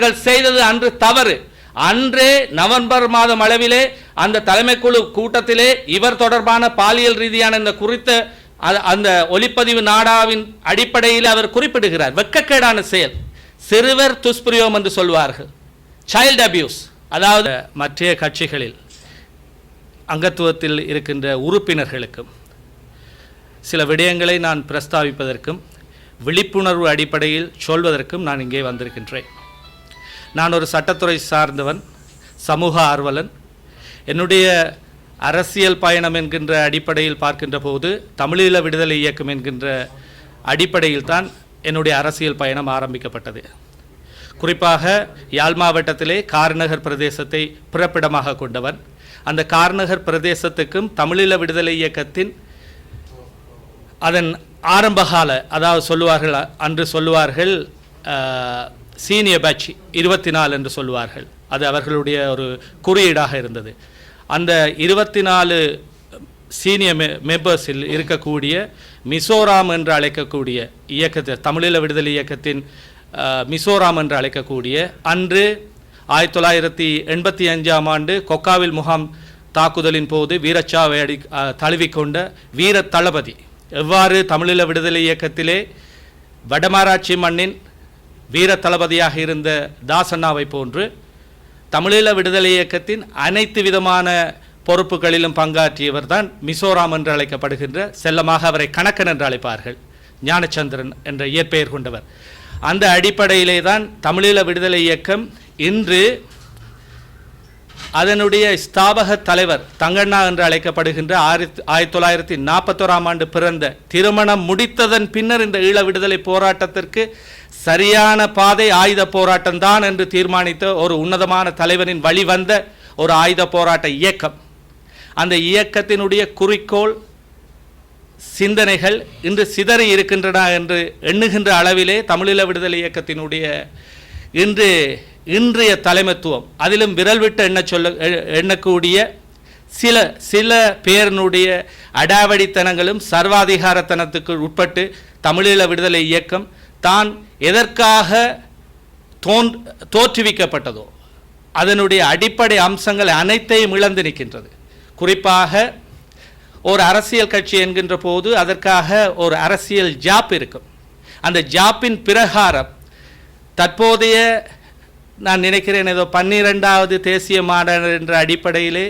இவர்கள் செய்தது அன்று தவறு. அன்றே நவம்பர் மாதம் அளவிலே அந்த தலைமைக்குழு கூட்டத்திலே இவர் தொடர்பான பாலியல் ரீதியான இந்த குறித்த அந்த ஒலிப்பதிவு நாடாவின் அடிப்படையில் அவர் குறிப்பிடுகிறார். வெட்கக்கேடான செயல், சிறுவர் துஷ்பிரயோகம் என்று சொல்வார்கள், சைல்ட் அபியூஸ். அதாவது மற்ற கட்சிகளில் அங்கத்துவத்தில் இருக்கின்ற உறுப்பினர்களுக்கும் சில விடயங்களை நான் பிரஸ்தாபிப்பதற்கும் விழிப்புணர்வு அடிப்படையில் சொல்வதற்கும் நான் இங்கே வந்திருக்கின்றேன். நான் ஒரு சட்டத்துறை சார்ந்தவன், சமூக ஆர்வலன். என்னுடைய அரசியல் பயணம் என்கின்ற அடிப்படையில் பார்க்கின்ற போது தமிழீழ விடுதலை இயக்கம் என்கின்ற அடிப்படையில் தான் என்னுடைய அரசியல் பயணம் ஆரம்பிக்கப்பட்டது. குறிப்பாக யாழ் மாவட்டத்திலே கார்நகர் பிரதேசத்தை பிறப்பிடமாக கொண்டவன். அந்த கார்நகர் பிரதேசத்துக்கும் தமிழீழ விடுதலை இயக்கத்தின் அதன் ஆரம்பகால, அதாவது சொல்லுவார்கள், அன்று சொல்லுவார்கள் சீனியர் பேட்ச் 24 என்று சொல்லுவார்கள். அது அவர்களுடைய ஒரு குறியீடாக இருந்தது. அந்த 24 சீனியர் மெம்பர்ஸில் இருக்கக்கூடிய மிசோராம் என்று அழைக்கக்கூடிய இயக்கத்தை, தமிழீழ விடுதலை இயக்கத்தின் மிசோராம் என்று அழைக்கக்கூடிய, அன்று 1985ஆம் ஆண்டு கொக்காவில் முகாம் தாக்குதலின் போது வீரச்சாவை தழுவிக்கொண்ட வீர தளபதி எவ்வாறு தமிழீழ விடுதலை இயக்கத்திலே வடமராட்சி மண்ணின் வீர தளபதியாக இருந்த தாசண்ணாவை போன்று தமிழீழ விடுதலை இயக்கத்தின் அனைத்து விதமான பொறுப்புகளிலும் பங்காற்றியவர் தான் மிசோராம் என்று அழைக்கப்படுகின்ற, செல்லமாக அவரை கணக்கன் என்று அழைப்பார்கள், ஞானச்சந்திரன் என்ற இயற்பெயர் கொண்டவர். அந்த அடிப்படையிலே தான் தமிழீழ விடுதலை இயக்கம் இன்று அதனுடைய ஸ்தாபக தலைவர் தங்கண்ணா என்று அழைக்கப்படுகின்ற 1941ஆம் ஆண்டு பிறந்த, திருமணம் முடித்ததன் பின்னர் இந்த ஈழ விடுதலை போராட்டத்திற்கு சரியான பாதை ஆயுத போராட்டம்தான் என்று தீர்மானித்த ஒரு உன்னதமான தலைவரின் வழிவந்த ஒரு ஆயுத போராட்ட இயக்கம். அந்த இயக்கத்தினுடைய குறிக்கோள், சிந்தனைகள் இன்று சிதறி இருக்கின்றன என்று எண்ணுகின்ற அளவிலே தமிழீழ விடுதலை இயக்கத்தினுடைய இன்றைய தலைமைத்துவம், அதிலும் விரல் விட்டு எண்ணக்கூடிய சில பேரினுடைய அடாவடித்தனங்களும் சர்வாதிகாரத்தனத்துக்கு உட்பட்டு தமிழீழ விடுதலை இயக்கம் தான் எதற்காக தோற்றுவிக்கப்பட்டதோ அதனுடைய அடிப்படை அம்சங்கள் அனைத்தையும் இழந்து நிற்கின்றது. குறிப்பாக ஒரு அரசியல் கட்சி என்கின்ற போது அதற்காக ஒரு அரசியல் ஜாப் இருக்கும். அந்த ஜாப்பின் பிரகாரம் தற்போதைய, நான் நினைக்கிறேன், ஏதோ 12வது தேசிய மாநாடு என்ற அடிப்படையிலே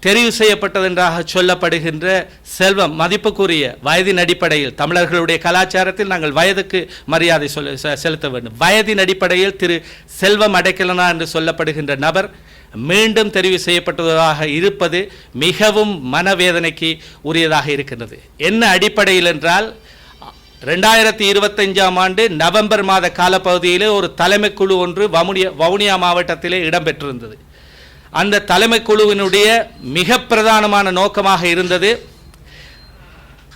தெரிவு செய்யப்பட்டதென்றாக சொல்லப்படுகின்ற செல்வம், மதிப்புக்குரிய வயதின் அடிப்படையில், தமிழர்களுடைய கலாச்சாரத்தில் நாங்கள் வயதுக்கு மரியாதை செலுத்த வேண்டும், வயதின் அடிப்படையில் திரு செல்வம் அடைக்கலனா என்று சொல்லப்படுகின்ற நபர் மீண்டும் தெரிவு செய்யப்பட்டதாக இருப்பது மிகவும் மனவேதனைக்கு உரியதாக இருக்கின்றது. என்ன அடிப்படையில் என்றால், 2025ஆம் ஆண்டு நவம்பர் மாத காலப்பகுதியிலே ஒரு தலைமைக்குழு ஒன்று வவுனியா மாவட்டத்திலே இடம்பெற்றிருந்தது. அந்த தலைமைக்குழுவினுடைய மிக பிரதானமான நோக்கமாக இருந்தது,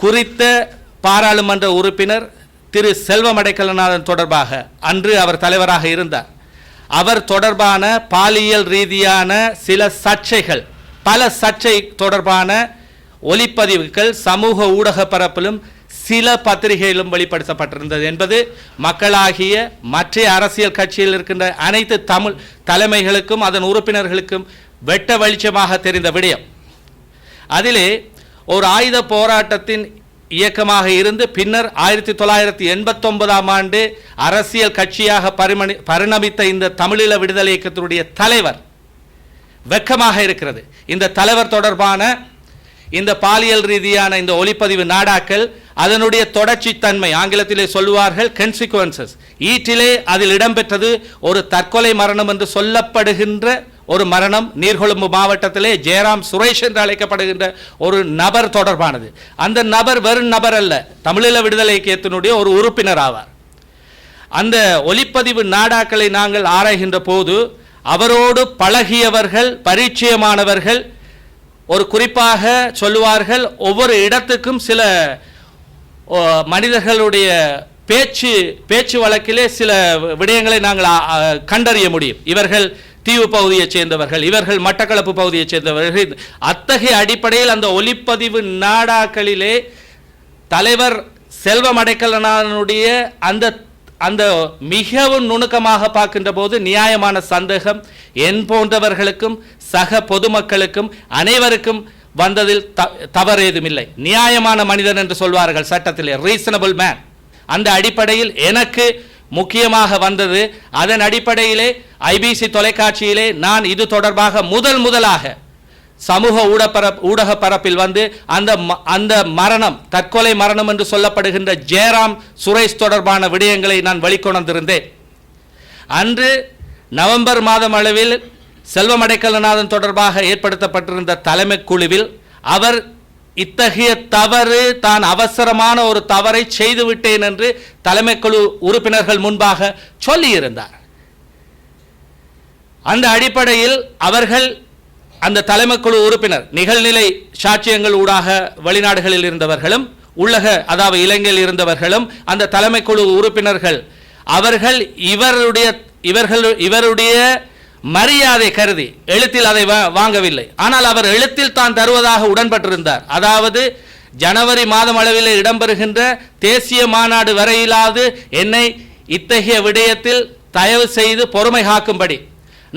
குறித்த பாராளுமன்ற உறுப்பினர் திரு செல்வம் அடைக்கலநாதன் தொடர்பாக, அன்று அவர் தலைவராக இருந்தார், அவர் தொடர்பான பாலியல் ரீதியான சில சர்ச்சைகள், பல சர்ச்சை தொடர்பான ஒலிப்பதிவுகள் சமூக ஊடக பரப்பிலும் சில பத்திரிகையிலும் வெளிப்படுத்தப்பட்டிருந்தது என்பது மக்களாகிய மற்ற அரசியல் கட்சியில் இருக்கின்ற அனைத்து தமிழ் தலைமைகளுக்கும் அதன் உறுப்பினர்களுக்கும் வெட்ட வெளிச்சமாக தெரிந்த விடயம். அதிலே ஒரு ஆயுத போராட்டத்தின் இயக்கமாக இருந்து பின்னர் 1989ஆம் ஆண்டு அரசியல் கட்சியாக பரிணமித்த இந்த தமிழீழ விடுதலை இயக்கத்தினுடைய தலைவர், வெட்கமாக இருக்கிறது, இந்த தலைவர் தொடர்பான இந்த பாலியல் ரீதியான இந்த ஒளிப்பதிவு நாடாக்கள், அதனுடைய தொடர்ச்சி தன்மை, ஆங்கிலத்திலே சொல்லுவார்கள் கன்சிக்வன்சஸ், ஈட்டிலே அதில் இடம்பெற்றது ஒரு தற்கொலை மரணம் என்று சொல்லப்படுகின்ற ஒரு மரணம் நீர்கொழும்பு மாவட்டத்திலே ஜெயராம் சுரேஷ் என்று அழைக்கப்படுகின்ற ஒரு நபர் தொடர்பானது. அந்த நபர் வெறும் நபர் அல்ல, தமிழீழ விடுதலை இயக்கத்தினுடைய ஒரு உறுப்பினர் ஆவார். அந்த ஒலிப்பதிவு நாடாக்களை நாங்கள் ஆராய்கின்ற போது அவரோடு பழகியவர்கள், பரிச்சயமானவர்கள், ஒரு குறிப்பாக சொல்லுவார்கள், ஒவ்வொரு இடத்துக்கும் சில மனிதர்களுடைய பேச்சு வழக்கிலே சில விடயங்களை நாங்கள் கண்டறிய முடியும். இவர்கள் தீவு பகுதியைச் சேர்ந்தவர்கள், இவர்கள் மட்டக்களப்பு பகுதியைச் சேர்ந்தவர்கள். அத்தகைய அடிப்படையில் அந்த ஒலிப்பதிவு நாடாக்களிலே தலைவர் செல்வம் அடைக்கலனானுடைய அந்த மிகவும் நுணுக்கமாக பார்க்கின்ற போது நியாயமான சந்தேகம் என் போன்றவர்களுக்கும் சக பொதுமக்களுக்கும் அனைவருக்கும் வந்ததில் தவறு ஏதுமில்லை. நியாயமான மனிதன் என்று சொல்வார்கள் சட்டத்திலே, ரீசனபிள் மேன். அந்த அடிப்படையில் எனக்கு முக்கியமாக வந்தது. அதன் அடிப்படையிலே ஐபிசி தொலைக்காட்சியிலே நான் இது தொடர்பாக முதலாக சமூக ஊடக பரப்பில் வந்து அந்த மரணம், தற்கொலை மரணம் என்று சொல்லப்படுகின்ற ஜெயராம் சுரேஷ் தொடர்பான விடயங்களை நான் வெளிக்கொணர்ந்திருந்தேன். அன்று நவம்பர் மாதம் அளவில் செல்வம் அடைக்கலநாதன் தொடர்பாக ஏற்படுத்தப்பட்டிருந்த தலைமை குழுவில் அவர் இத்தகைய தவறு, தான் அவசரமான ஒரு தவறை செய்துவிட்டேன் என்று தலைமை குழு உறுப்பினர்கள் முன்பாக சொல்லியிருந்தார். அந்த அடிப்படையில் அவர்கள், அந்த தலைமை குழு உறுப்பினர், நிகழ்நிலை சாட்சியங்கள் ஊடாக வெளிநாடுகளில் இருந்தவர்களும் அதாவது இலங்கையில் இருந்தவர்களும் அந்த தலைமை குழு உறுப்பினர்கள் அவர்கள் இவருடைய மரியாதை கருதி எழுத்தில் அதை வாங்கவில்லை. ஆனால் அவர் எழுத்தில் தான் தருவதாக உடன்பட்டிருந்தார். அதாவது ஜனவரி மாதம் அளவில் இடம்பெறுகின்ற தேசிய மாநாடு வரையிலாவது என்னை இத்தகைய விடயத்தில் தயவு செய்து பொறுமை காக்கும்படி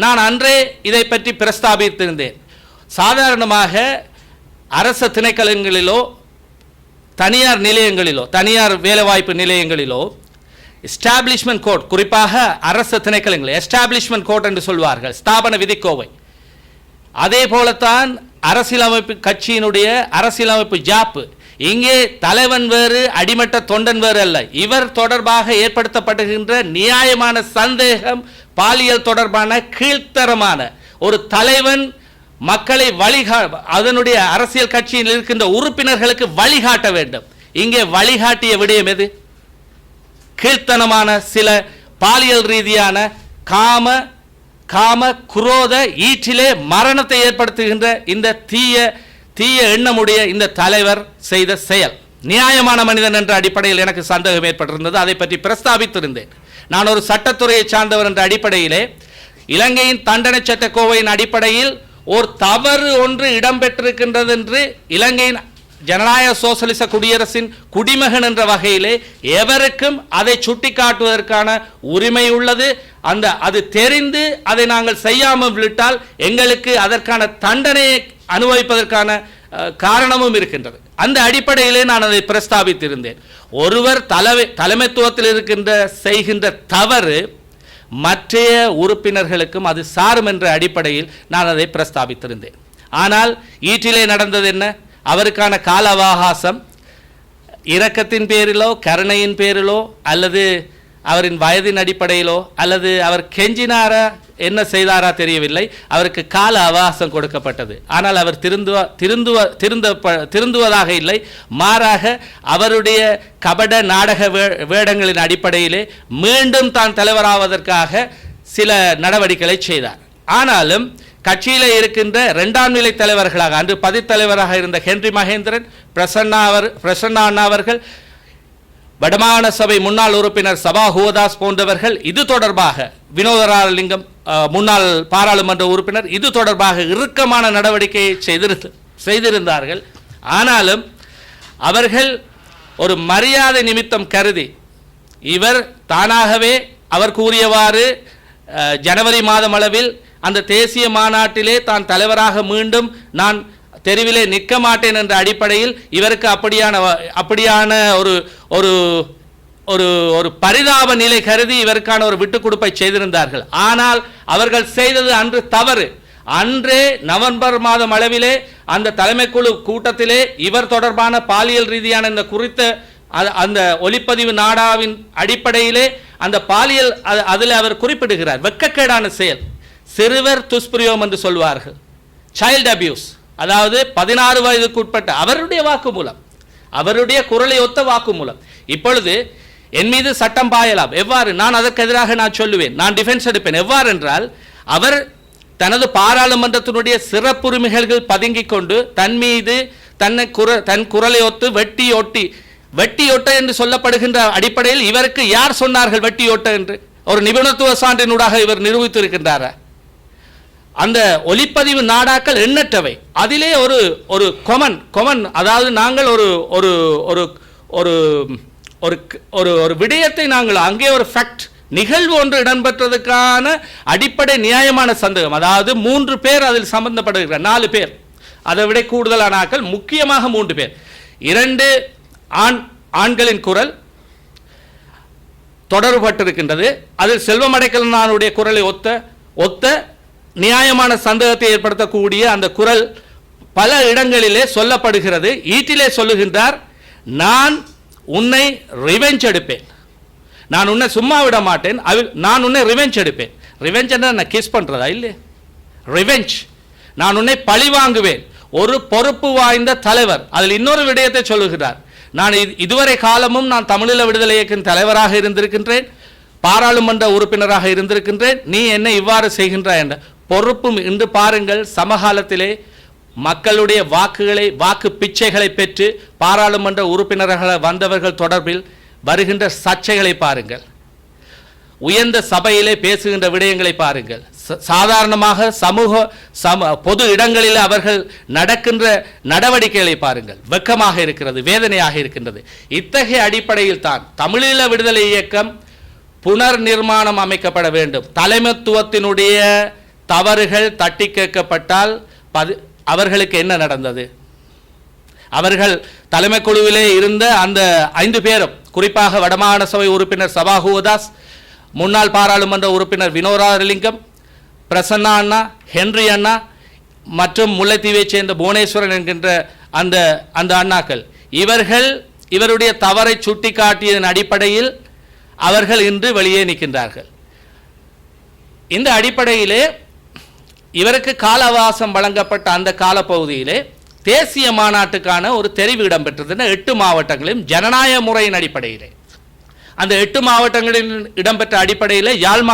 நான் அன்றே இதை பற்றி பிரஸ்தாபித்திருந்தேன். சாதாரணமாக அரச திணைக்களங்களிலோ தனியார் நிலையங்களிலோ, தனியார் வேலைவாய்ப்பு நிலையங்களிலோ எஸ்டாப்ளிஷ்மெண்ட் கோட், குறிப்பாக அரசு திணைக்களங்கள் எஸ்டாப்ளிஷ்மெண்ட் கோட் என்று சொல்வார்கள், ஸ்தாபன விதிக்கோவை. அதே போலத்தான் அரசியலமைப்பு கட்சியினுடைய அரசியலமைப்பு ஜாப்பு. இங்கே தலைவன் வேறு, அடிமட்ட தொண்டன் வேறு அல்ல. இவர் தொடர்பாக ஏற்படுத்தப்படுகின்ற நியாயமான சந்தேகம், பாலியல் தொடர்பான கீழ்த்தரமான ஒரு தலைவன் மக்களை அதனுடைய அரசியல் கட்சியில் இருக்கின்ற உறுப்பினர்களுக்கு வழிகாட்ட வேண்டும். இங்கே வழிகாட்டிய விடயம் எது? கீழ்த்தனமான சில பாலியல் ரீதியான காம குரோத ஈற்றிலே மரணத்தை ஏற்படுத்துகின்ற இந்த தீய எண்ணமுடைய இந்த தலைவர் செய்த செயல் நியாயமான மனிதன் என்ற அடிப்படையில் எனக்கு சந்தேகம் ஏற்பட்டிருந்தது. அதை பற்றி பிரஸ்தாபித்திருந்தேன். நான் ஒரு சட்டத்துறையை சார்ந்தவர் என்ற அடிப்படையிலே இலங்கையின் தண்டனை சட்ட கோவையின் அடிப்படையில் ஒரு தவறு ஒன்று இடம்பெற்றிருக்கின்றது என்று இலங்கையின் ஜனநாயக சோசலிச குடியரசின் குடிமகன் என்ற வகையிலே எவருக்கும் அதை சுட்டிக்காட்டுவதற்கான உரிமை உள்ளது. அது தெரிந்து அதை நாங்கள் செய்யாமல் விட்டால் எங்களுக்கு அதற்கான தண்டனையை அனுபவிப்பதற்கான காரணமும் இருக்கின்றது. அந்த அடிப்படையிலே நான் அதை பிரஸ்தாபித்திருந்தேன். ஒருவர் தலைமைத்துவத்தில் செய்கின்ற தவறு மற்றைய உறுப்பினர்களுக்கும் அது சாரும் என்ற அடிப்படையில் நான் அதை பிரஸ்தாபித்திருந்தேன். ஆனால் ஈற்றிலே நடந்தது என்ன? அவருக்கான கால அவகாசம் இரக்கத்தின் பேரிலோ கருணையின் பேரிலோ அல்லது அவரின் வயதின் அடிப்படையிலோ அல்லது அவர் கெஞ்சினாரா என்ன செய்தாரா தெரியவில்லை, அவருக்கு கால அவகாசம் கொடுக்கப்பட்டது. ஆனால் அவர் திருந்துவதாக இல்லை, மாறாக அவருடைய கபட நாடக வேடங்களின் அடிப்படையிலே மீண்டும் தான் தலைவராவதற்காக சில நடவடிக்கைகளை செய்தார். ஆனாலும் கட்சியில் இருக்கின்ற இரண்டாம் நிலை தலைவர்களாக அன்று பதித்தலைவராக இருந்த ஹென்றி மகேந்திரன், பிரசன்னா அண்ணா அவர்கள், வடமாகாண சபை முன்னாள் உறுப்பினர் சபா ஹுவதாஸ் போன்றவர்கள் இது தொடர்பாக, வினோதராலிங்கம் முன்னாள் பாராளுமன்ற உறுப்பினர் இது தொடர்பாக இறுக்கமான நடவடிக்கையை செய்திருந்தார்கள். ஆனாலும் அவர்கள் ஒரு மரியாதை நிமித்தம் கருதி இவர் தானாகவே அவர் கூறியவாறு ஜனவரி மாதம் அளவில் அந்த தேசிய மாநாட்டிலே தான் தலைவராக மீண்டும் நான் தெருவிலே நிற்க மாட்டேன் என்ற அடிப்படையில் இவருக்கு அப்படியான ஒரு பரிதாப நிலை கருதி இவருக்கான ஒரு விட்டுக் கொடுப்பை செய்திருந்தார்கள். ஆனால் அவர்கள் செய்தது அன்று தவறு. அன்றே நவம்பர் மாதம் அளவிலே அந்த தலைமைக்குழு கூட்டத்திலே இவர் தொடர்பான பாலியல் ரீதியான இந்த குறித்த அந்த ஒலிப்பதிவு நாடாவின் அடிப்படையிலே அந்த பாலியல் அதில் அவர் குறிப்பிடுகிறார். வெட்கக்கேடான செயல், சிறுவர் துஷ்பிரயோகம் என்று சொல்வார்கள், சைல்ட் அபியூஸ். அதாவது 16 வயதுக்கு உட்பட்ட அவருடைய வாக்குமூலம், அவருடைய குரலை ஒத்த வாக்குமூலம். இப்பொழுது என் மீது சட்டம் பாயலாம். எவ்வாறு? நான் அதற்கு எதிராக நான் சொல்லுவேன், நான் டிஃபென்ஸ் எடுப்பேன். எவ்வாறு என்றால், அவர் தனது பாராளுமன்றத்தினுடைய சிறப்புரிமைகள் பதுங்கிக் கொண்டு தன் மீது தன் குரலை ஒத்து வெட்டி ஒட்ட என்று சொல்லப்படுகின்ற அடிப்படையில் இவருக்கு யார் சொன்னார்கள் வெட்டி ஒட்ட என்று? ஒரு நிபுணத்துவ சான்றினூடாக இவர் நிரூபித்திருக்கின்றாரா? அந்த ஒலிப்பதிவு நாடாக்கள் எண்ணற்றவை. அதிலே ஒரு கொமன், அதாவது நாங்கள் ஒரு ஒரு ஒரு ஒரு விடயத்தை நாங்கள் அங்கே ஒரு ஃபேக்ட் நிகழ்வு ஒன்று இடம்பெற்றதுக்கான அடிப்படை நியாயமான சந்தேகம், அதாவது 3 பேர் அதில் சம்பந்தப்படுகிறார், 4 பேர், அதை விட கூடுதலான ஆட்கள், முக்கியமாக 3 பேர், 2 ஆண்களின் குரல் தொடர்பட்டிருக்கின்றது. அதில் செல்வம் அடைக்கலனாருடைய குரலை ஒத்த நியாயமான சந்தேகத்தை ஏற்படுத்தக்கூடிய அந்த குரல் பல இடங்களிலே சொல்லப்படுகிறது. ஈட்டிலே சொல்லுகின்றார், நான் உன்னை ரிவெஞ்ச் எடுப்பேன், நான் உன்னை சும்மா விட மாட்டேன், நான் உன்னை ரிவெஞ்ச் எடுப்பேன். ரிவெஞ்ச் என்ன கிஸ் பண்றதா? இல்லை, ரிவெஞ்ச், நான் உன்னை பழி வாங்குவேன். ஒரு பொறுப்பு வாய்ந்த தலைவர் அதில் இன்னொரு விடயத்தை சொல்லுகிறார், நான் இதுவரை காலமும் நான் தமிழீழ விடுதலை இயக்கத்தின் தலைவராக இருந்திருக்கின்றேன், பாராளுமன்ற உறுப்பினராக இருந்திருக்கின்றேன், நீ என்ன இவ்வாறு செய்கின்றாய் என்ற பொறுப்பும். இன்று பாருங்கள், சமகாலத்திலே மக்களுடைய வாக்கு பிச்சைகளை பெற்று பாராளுமன்ற உறுப்பினர்களாக வந்தவர்கள் தொடர்பில் வருகின்ற சர்ச்சைகளை பாருங்கள், உயர்ந்த சபையிலே பேசுகின்ற விடயங்களை பாருங்கள், சாதாரணமாக பொது இடங்களில் அவர்கள் நடக்கின்ற நடவடிக்கைகளை பாருங்கள், வெட்கமாக இருக்கிறது, வேதனையாக இருக்கின்றது. இத்தகைய அடிப்படையில் தான் தமிழீழ விடுதலை இயக்கம் புனர் நிர்மாணம் அமைக்கப்பட வேண்டும். தலைமைத்துவத்தினுடைய தவறுகள் தட்டி கேட்கப்பட்டால் அவர்களுக்கு என்ன நடந்தது? அவர்கள் தலைமை குழுவிலே இருந்த அந்த 5 பேரும், குறிப்பாக வடமாகாண சபை உறுப்பினர் சபாஹுதாஸ், முன்னாள் பாராளுமன்ற உறுப்பினர் வினோராலிங்கம், பிரசன்னா அண்ணா, ஹென்றி அண்ணா மற்றும் முல்லைத்தீவைச் சேர்ந்த புவனேஸ்வரன் என்கின்ற அந்த அண்ணாக்கள், இவருடைய தவறை சுட்டி காட்டியதன் அடிப்படையில் அவர்கள் இன்று வெளியே நிற்கின்றார்கள். இந்த அடிப்படையிலே இவருக்கு கால அவகாசம் வழங்கப்பட்ட அந்த காலப்பகுதியிலே தேசிய மாநாட்டுக்கான ஒரு தெரிவு இடம்பெற்றது. 8 மாவட்டங்களிலும் ஜனநாயக முறையின் அடிப்படையிலே, அந்த 8 மாவட்டங்களில் இடம்பெற்ற அடிப்படையில் யாழ்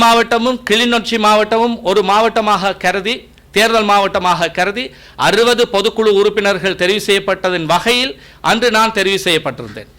மாவட்டமும் கிளிநொச்சி மாவட்டமும் ஒரு மாவட்டமாக கருதி, தேர்தல் மாவட்டமாக கருதி 60 பொதுக்குழு உறுப்பினர்கள் தெரிவு செய்யப்பட்டதன் வகையில் அன்று நான் தெரிவு செய்யப்பட்டிருந்தேன்.